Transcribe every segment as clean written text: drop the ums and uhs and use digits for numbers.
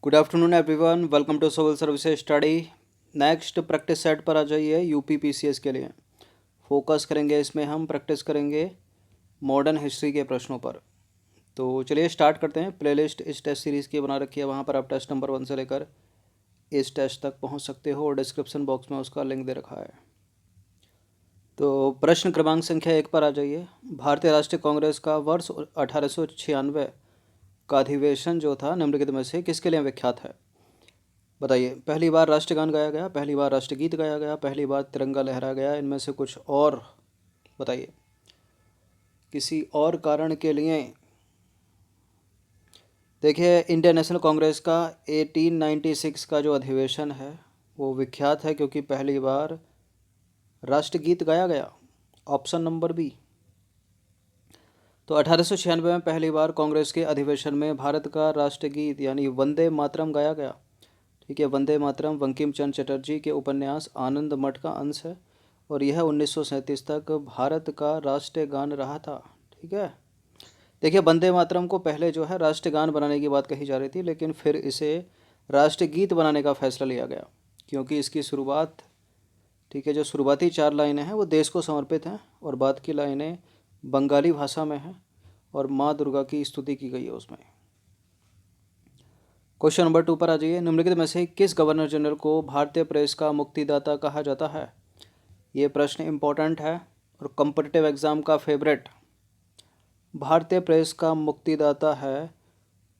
Good afternoon everyone, welcome to civil services study. Next practice set पर आ जाइए। UP PCS के लिए फोकस करेंगे। इसमें हम प्रैक्टिस करेंगे मॉडर्न हिस्ट्री के प्रश्नों पर। तो चलिए स्टार्ट करते हैं। प्लेलिस्ट इस टेस्ट सीरीज़ की बना रखी है, वहाँ पर आप टेस्ट नंबर 1 से लेकर इस टेस्ट तक पहुँच सकते हो और डिस्क्रिप्शन बॉक्स में उसका लिंक दे रखा है। तो प्रश्न क्रमांक संख्या 1 पर आ जाइए। भारतीय राष्ट्रीय कांग्रेस का वर्ष 1896 का अधिवेशन जो था निम्नलिखित में से किसके लिए विख्यात है? बताइए। पहली बार राष्ट्रगान गाया गया, पहली बार राष्ट्रगीत गाया गया, पहली बार तिरंगा लहराया गया, इनमें से कुछ और बताइए। किसी और कारण के लिए देखिए, इंडियन नेशनल कांग्रेस का 1896 का जो अधिवेशन है वो विख्यात है क्योंकि पहली बार राष्ट्रगीत गाया गया। Option number B. तो 1896 में पहली बार कांग्रेस के अधिवेशन में भारत का राष्ट्रगीत यानी वंदे मातरम गाया गया। ठीक है, वंदे मातरम बंकिम चंद्र चटर्जी के उपन्यास आनंद मठ का अंश है और यह 1937 तक भारत का राष्ट्रीय गान रहा था। ठीक है, देखिए वंदे मातरम को पहले जो है राष्ट्रीय गान बनाने की बात कही जा रही थी, लेकिन फिर इसे राष्ट्रीय गीत बनाने का फैसला लिया गया क्योंकि इसकी शुरुआत, ठीक है, जो शुरुआती 4 लाइनें हैं वो देश को समर्पित हैं और बाद की लाइनें बंगाली भाषा में हैं और माँ दुर्गा की स्तुति की गई है उसमें। क्वेश्चन नंबर 2 पर आ जाइए। निम्नलिखित में से किस गवर्नर जनरल को भारतीय प्रेस का मुक्तिदाता कहा जाता है? ये प्रश्न इम्पोर्टेंट है और कॉम्पिटिटिव एग्जाम का फेवरेट। भारतीय प्रेस का मुक्तिदाता है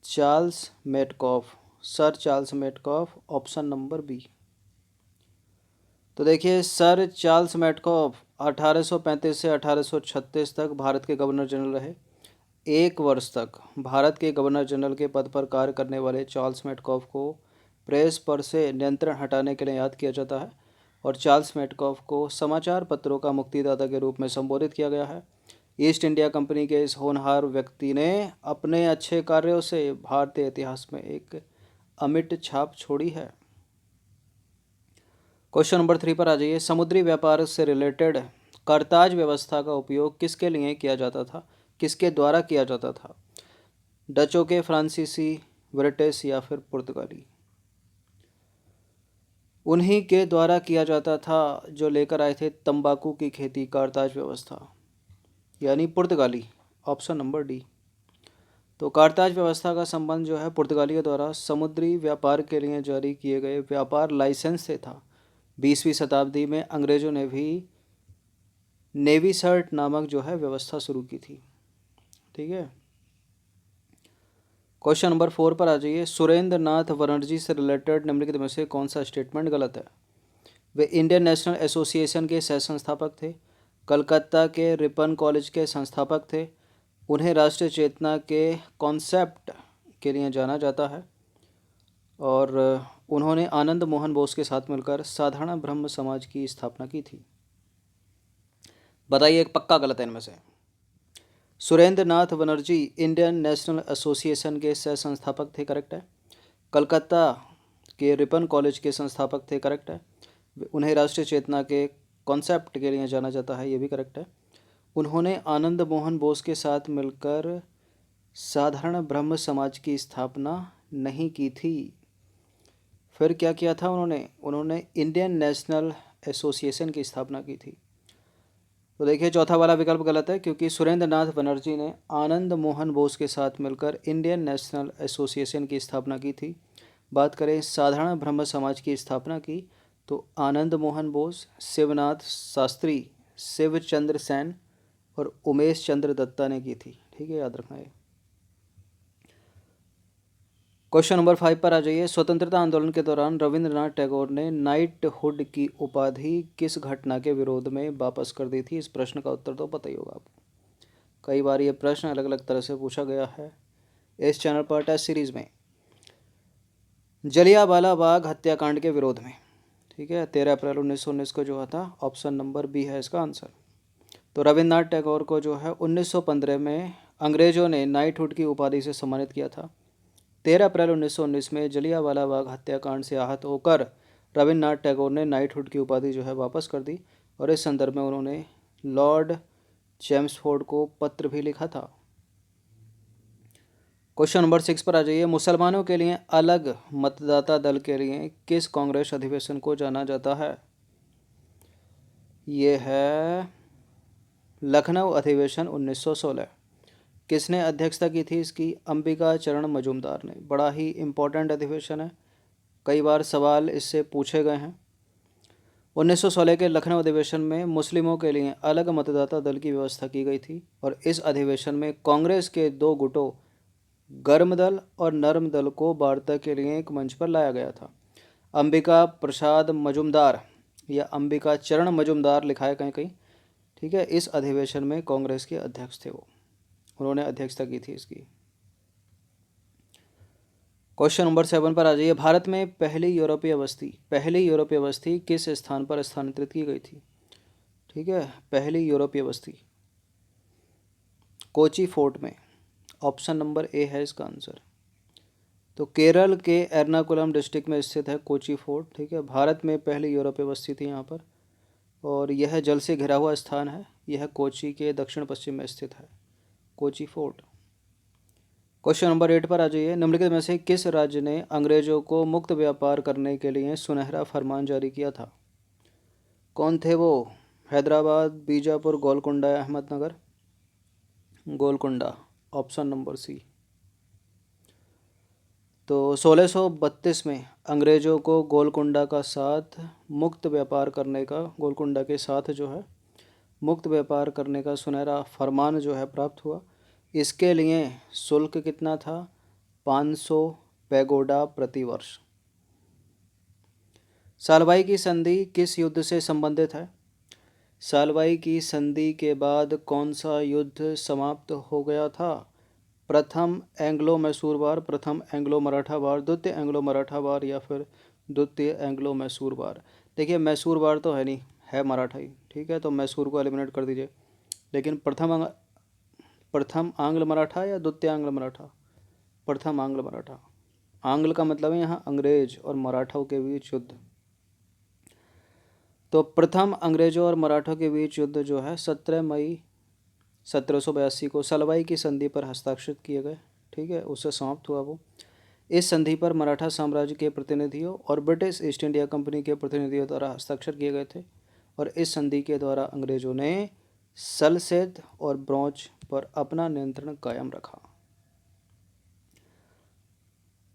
Charles Metcalfe, sir Charles Metcalfe. Option number B. तो देखिए, सर चार्ल्स मेटकॉफ 1835 से 1836 तक भारत के गवर्नर जनरल रहे। 1 वर्ष तक भारत के गवर्नर जनरल के पद पर कार्य करने वाले चार्ल्स मेटकॉफ को प्रेस पर से नियंत्रण हटाने के लिए याद किया जाता है और चार्ल्स मेटकॉफ को समाचार पत्रों का मुक्तिदाता के रूप में संबोधित किया गया है। ईस्ट इंडिया कंपनी के इस होनहार व्यक्ति ने अपने अच्छे कार्यों से भारतीय इतिहास में एक अमिट छाप छोड़ी है। क्वेश्चन नंबर 3 पर आ जाइए। समुद्री व्यापार से रिलेटेड करताज व्यवस्था का उपयोग किसके लिए किया जाता था, किसके द्वारा किया जाता था? डचों के, फ्रांसीसी, ब्रिटिश या फिर पुर्तगाली? उन्हीं के द्वारा किया जाता था जो लेकर आए थे तंबाकू की खेती, कारताज व्यवस्था, यानी पुर्तगाली। Option number D. तो कारताज व्यवस्था का संबंध जो है पुर्तगालियों द्वारा समुद्री व्यापार के लिए जारी किए गए व्यापार लाइसेंस से था। 20वीं शताब्दी में अंग्रेजों ने भी नेवी सर्ट नामक जो है व्यवस्था शुरू की थी। ठीक है, क्वेश्चन नंबर 4 पर आ जाइए। सुरेंद्र नाथ बनर्जी से रिलेटेड निम्नलिखित में से कौन सा स्टेटमेंट गलत है? वे इंडियन नेशनल एसोसिएशन के सह संस्थापक थे, कलकत्ता के रिपन कॉलेज के संस्थापक थे, उन्हें राष्ट्रीय चेतना के कॉन्सेप्ट के लिए जाना जाता है और उन्होंने आनंद मोहन बोस के साथ मिलकर साधारण ब्रह्म समाज की स्थापना की थी। बताइए, एक पक्का गलत है इनमें से। सुरेंद्र नाथ बनर्जी इंडियन नेशनल एसोसिएशन के सह संस्थापक थे, करेक्ट है। कलकत्ता के रिपन कॉलेज के संस्थापक थे, करेक्ट है। उन्हें राष्ट्रीय चेतना के कॉन्सेप्ट के लिए जाना जाता है, ये भी करेक्ट है। उन्होंने आनंद मोहन बोस के साथ मिलकर साधारण ब्रह्म समाज की स्थापना नहीं की थी। फिर क्या किया था उन्होंने इंडियन नेशनल एसोसिएशन की स्थापना की थी। तो देखिए, चौथा वाला विकल्प गलत है क्योंकि सुरेंद्र नाथ बनर्जी ने आनंद मोहन बोस के साथ मिलकर इंडियन नेशनल एसोसिएशन की स्थापना की थी। बात करें साधारण ब्रह्म समाज की स्थापना की तो आनंद मोहन बोस, शिवनाथ शास्त्री, शिवचंद्र सेन और उमेश चंद्र दत्ता ने की थी। ठीक है, याद रखना है। क्वेश्चन नंबर 5 पर आ जाइए। स्वतंत्रता आंदोलन के दौरान रविंद्रनाथ टैगोर ने नाइटहुड की उपाधि किस घटना के विरोध में वापस कर दी थी? इस प्रश्न का उत्तर तो पता ही होगा आपको। कई बार ये प्रश्न अलग अलग तरह से पूछा गया है इस चैनल पर टेस्ट सीरीज में। जलियांवाला बाग हत्याकांड के विरोध में। ठीक है, 13 अप्रैल 1919 को जो था, ऑप्शन नंबर बी है इसका आंसर। तो रविंद्रनाथ टैगोर को जो है 1915 में अंग्रेजों ने नाइटहुड की उपाधि से सम्मानित किया था। 13 अप्रैल 1919 में जलियांवाला बाग हत्याकांड से आहत होकर रविन्द्रनाथ टैगोर ने नाइटहुड की उपाधि जो है वापस कर दी और इस संदर्भ में उन्होंने लॉर्ड चेम्सफोर्ड को पत्र भी लिखा था। क्वेश्चन नंबर 6 पर आ जाइए। मुसलमानों के लिए अलग मतदाता दल के लिए किस कांग्रेस अधिवेशन को जाना जाता है? ये है लखनऊ अधिवेशन 1916। किसने अध्यक्षता की थी इसकी? अंबिका चरण मजूमदार ने। बड़ा ही इम्पोर्टेंट अधिवेशन है, कई बार सवाल इससे पूछे गए हैं। 1916 के लखनऊ अधिवेशन में मुस्लिमों के लिए अलग मतदाता दल की व्यवस्था की गई थी और इस अधिवेशन में कांग्रेस के दो गुटों गर्म दल और नर्म दल को वार्ता के लिए एक मंच पर लाया गया था। अंबिका प्रसाद मजूमदार या अंबिका चरण मजूमदार लिखा है कहीं कहीं, ठीक है। इस अधिवेशन में कांग्रेस के अध्यक्ष थे वो, उन्होंने अध्यक्षता की थी इसकी। क्वेश्चन नंबर 7 पर आ जाइए। भारत में पहली यूरोपीय बस्ती किस स्थान पर स्थानांतरित की गई थी? ठीक है, पहली यूरोपीय बस्ती कोची फोर्ट में। ऑप्शन नंबर ए है इसका आंसर। तो केरल के एर्नाकुलम डिस्ट्रिक्ट में स्थित है कोची फोर्ट, ठीक है। भारत में पहली यूरोपीय बस्ती थी यहाँ पर और यह जल से घिरा हुआ स्थान है। यह कोची के दक्षिण पश्चिम में स्थित है, कोची फोर्ट। क्वेश्चन नंबर 8 पर आ जाइए। निम्नलिखित में से किस राज्य ने अंग्रेजों को मुक्त व्यापार करने के लिए सुनहरा फरमान जारी किया था? कौन थे वो? हैदराबाद, बीजापुर, गोलकुंडा या Ahmednagar? Golconda, option number C. तो 1632 में अंग्रेज़ों को गोलकुंडा के साथ जो है मुक्त व्यापार करने का सुनहरा फरमान जो है प्राप्त हुआ। इसके लिए शुल्क कितना था? 500 पैगोडा प्रति वर्ष। सालवाई की संधि किस युद्ध से संबंधित है? सालवाई की संधि के बाद कौन सा युद्ध समाप्त हो गया था? प्रथम एंग्लो मैसूर वार, प्रथम एंग्लो मराठा वार, द्वितीय एंग्लो मराठा वार या फिर द्वितीय एंग्लो मैसूर वार? देखिए मैसूर वार तो है नहीं, है मराठा ही, ठीक है। तो मैसूर को एलिमिनेट कर दीजिए। लेकिन प्रथम आंग्ल मराठा या द्वितीय आंग्ल मराठा? प्रथम आंग्ल मराठा। आंग्ल का मतलब है यहाँ अंग्रेज और मराठों के बीच युद्ध। तो प्रथम अंग्रेजों और मराठों के बीच युद्ध जो है 17 मई 1782 को सलवाई की संधि पर हस्ताक्षरित किए गए, ठीक है, उससे समाप्त हुआ वो। इस संधि पर मराठा साम्राज्य के प्रतिनिधियों और ब्रिटिश ईस्ट इंडिया कंपनी के प्रतिनिधियों द्वारा हस्ताक्षर किए गए थे और इस संधि के द्वारा अंग्रेजों ने सलसेद और ब्रॉन्ज पर अपना नियंत्रण कायम रखा।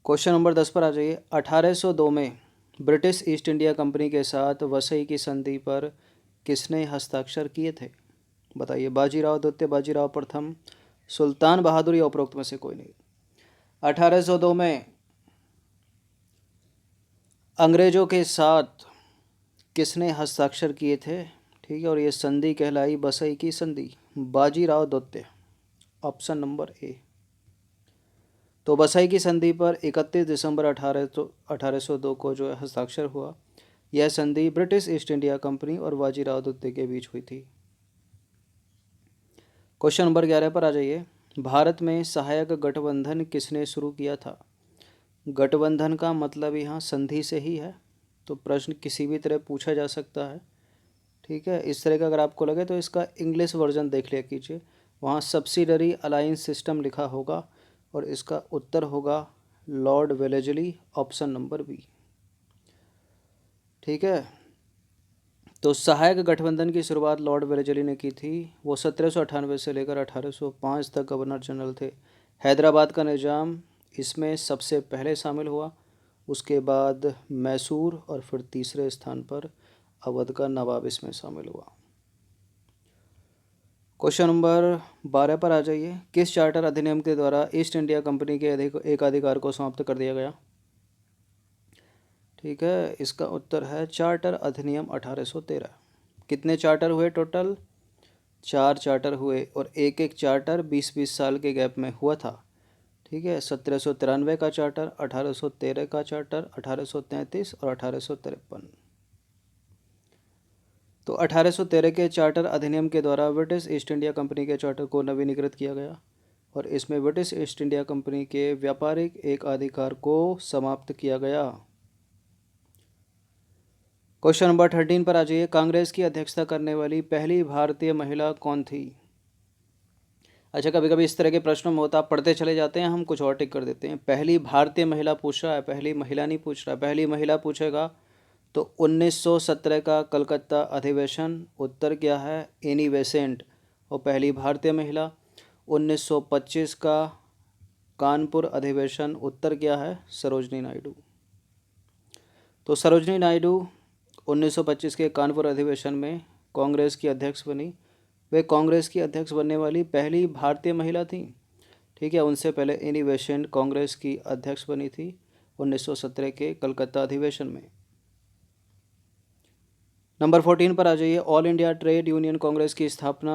क्वेश्चन नंबर 10 पर आ जाइए। 1802 में ब्रिटिश ईस्ट इंडिया कंपनी के साथ वसई की संधि पर किसने हस्ताक्षर किए थे? बताइए। बाजीराव द्वितीय, बाजीराव प्रथम, सुल्तान बहादुर या उपरोक्त में से कोई नहीं। 1802 में अंग्रेजों के साथ किसने हस्ताक्षर किए थे? ठीक है, और ये संधि कहलाई वसई की संधि, बाजीराव द्वितीय, ऑप्शन नंबर ए। तो वसई की संधि पर 31 दिसंबर 1802 को जो है हस्ताक्षर हुआ। यह संधि ब्रिटिश ईस्ट इंडिया कंपनी और बाजीराव द्वितीय के बीच हुई थी। क्वेश्चन नंबर 11 पर आ जाइए। भारत में सहायक गठबंधन किसने शुरू किया था? गठबंधन का मतलब यहाँ संधि से ही है, तो प्रश्न किसी भी तरह पूछा जा सकता है, ठीक है। इस तरह का अगर आपको लगे तो इसका इंग्लिश वर्जन देख लिया कीजिए, वहाँ सब्सिडरी अलायंस सिस्टम लिखा होगा और इसका उत्तर होगा lord Wellesley, option number B, ठीक है। तो सहायक गठबंधन की शुरुआत लॉर्ड वेलेजली ने की थी। वो 1798 से लेकर 1805 तक गवर्नर जनरल थे। हैदराबाद का निज़ाम इसमें सबसे पहले शामिल हुआ, उसके बाद मैसूर और फिर तीसरे स्थान पर अवध का नवाब इसमें शामिल हुआ। क्वेश्चन नंबर 12 पर आ जाइए। किस चार्टर अधिनियम के द्वारा ईस्ट इंडिया कंपनी के एकाधिकार को समाप्त कर दिया गया? ठीक है, इसका उत्तर है चार्टर अधिनियम 1813। कितने चार्टर हुए टोटल? 4 चार्टर हुए और एक एक चार्टर 20-20 साल के गैप में हुआ था, ठीक है। 1793 का चार्टर, 1813 का चार्टर, 1833 और 1853। तो 1813 के चार्टर अधिनियम के द्वारा ब्रिटिश ईस्ट इंडिया कंपनी के चार्टर को नवीनीकृत किया गया और इसमें ब्रिटिश ईस्ट इंडिया कंपनी के व्यापारिक एकाधिकार को समाप्त किया गया। क्वेश्चन नंबर 13 पर आ जाइए। कांग्रेस की अध्यक्षता करने वाली पहली भारतीय महिला कौन थी? अच्छा, कभी कभी इस तरह के प्रश्नों में होता, आप पढ़ते चले जाते हैं, हम कुछ और टिक कर देते हैं। पहली भारतीय महिला पूछ रहा है, पहली महिला नहीं पूछ रहा है। पहली महिला पूछेगा तो 1917 का कलकत्ता अधिवेशन, उत्तर क्या है, एनी बेसेंट, और पहली भारतीय महिला। 1925 का कानपुर अधिवेशन, उत्तर क्या है, सरोजनी नायडू। तो सरोजनी नायडू 1925 के कानपुर अधिवेशन में कांग्रेस की अध्यक्ष बनी। वे कांग्रेस की अध्यक्ष बनने वाली पहली भारतीय महिला थी। ठीक है, उनसे पहले एनी बेसेंट कांग्रेस की अध्यक्ष बनी थी 1917 के कलकत्ता अधिवेशन में। नंबर 14 पर आ जाइए। All India trade union Congress की स्थापना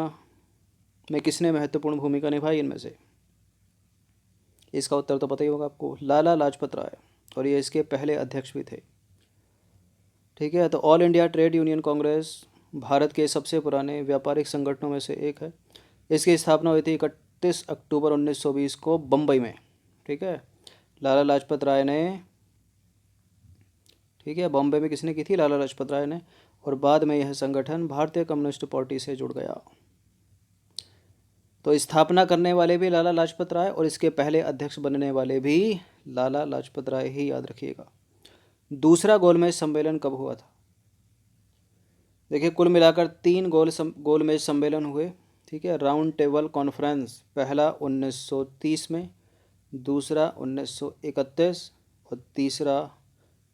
में किसने महत्वपूर्ण भूमिका निभाई इनमें से? इसका उत्तर तो पता ही होगा आपको, लाला लाजपत राय, और ये इसके पहले अध्यक्ष भी थे। ठीक है, तो all India trade union Congress Bharat के सबसे पुराने व्यापारिक संगठनों में से एक है। इसकी स्थापना हुई थी 31 अक्टूबर 1920 को बम्बई में। ठीक है, लाला लाजपत राय ने, ठीक है, बॉम्बे में किसने की थी, लाला लाजपत राय ने, और बाद में यह संगठन भारतीय कम्युनिस्ट पार्टी से जुड़ गया। तो स्थापना करने वाले भी लाला लाजपत राय और इसके पहले अध्यक्ष बनने वाले भी लाला लाजपत राय ही, याद रखिएगा। दूसरा गोलमेज सम्मेलन कब हुआ था? देखिए, कुल मिलाकर 3 गोलमेज सम्मेलन हुए। ठीक है, राउंड टेबल कॉन्फ्रेंस, पहला 1930 में, दूसरा 1931 और तीसरा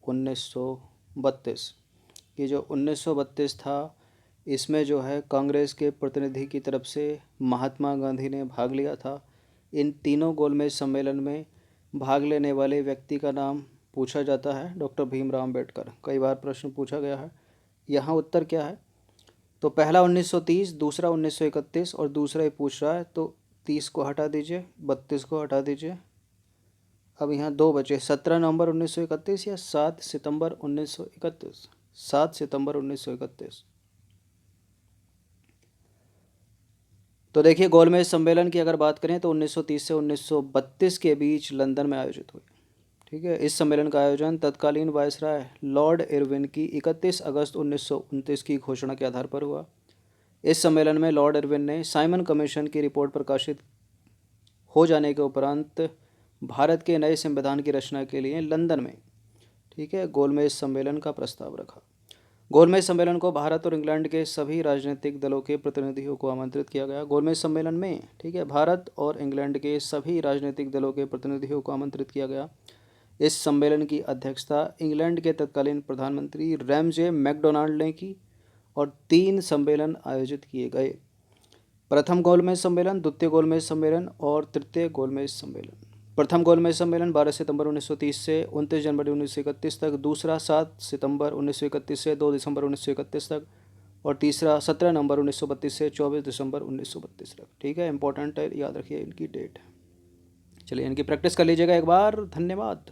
1932। ये जो 1932 था, इसमें जो है कांग्रेस के प्रतिनिधि की तरफ से महात्मा गांधी ने भाग लिया था। इन तीनों गोलमेज सम्मेलन में भाग लेने वाले व्यक्ति का नाम पूछा जाता है, डॉक्टर भीमराव अम्बेडकर। कई बार प्रश्न पूछा गया है। यहाँ उत्तर क्या है? तो पहला 1930, दूसरा 1931 और दूसरा ही पूछ रहा है, तो 30 को हटा दीजिए, 32 को हटा दीजिए। अब यहाँ 2 बचे, 17 नवंबर 1931 या 7 सितंबर 1931। 7 सितंबर 1931। तो देखिए, गोलमेज सम्मेलन की अगर बात करें तो 1930 से 1932 के बीच लंदन में आयोजित हुई। ठीक है, इस सम्मेलन का आयोजन तत्कालीन वायसराय लॉर्ड इरविन की 31 अगस्त 1929 की घोषणा के आधार पर हुआ। इस सम्मेलन में लॉर्ड इरविन ने साइमन कमीशन की रिपोर्ट प्रकाशित हो जाने के उपरांत भारत के नए संविधान की रचना के लिए लंदन में, ठीक है, गोलमेज सम्मेलन का प्रस्ताव रखा। गोलमेज सम्मेलन को भारत और इंग्लैंड के सभी राजनीतिक दलों के प्रतिनिधियों को आमंत्रित किया गया। गोलमेज सम्मेलन में, ठीक है, भारत और इंग्लैंड के सभी राजनीतिक दलों के प्रतिनिधियों को आमंत्रित किया गया। इस सम्मेलन की अध्यक्षता इंग्लैंड के तत्कालीन प्रधानमंत्री रैमजे मैकडोनाल्ड ने की और 3 सम्मेलन आयोजित किए गए। प्रथम गोलमेज सम्मेलन, द्वितीय गोलमेज सम्मेलन और तृतीय गोलमेज सम्मेलन। प्रथम गोलमेज सम्मेलन 12 सितंबर 1930 से 29 जनवरी 1931 तक, दूसरा 7 सितंबर 1931 से 2 दिसंबर 1931 तक, और तीसरा 17 नवंबर 1932 से 24 दिसंबर 1932 तक। ठीक है, इंपॉर्टेंट है, याद रखिए इनकी डेट। चलिए, इनकी प्रैक्टिस कर लीजिएगा एक बार। धन्यवाद।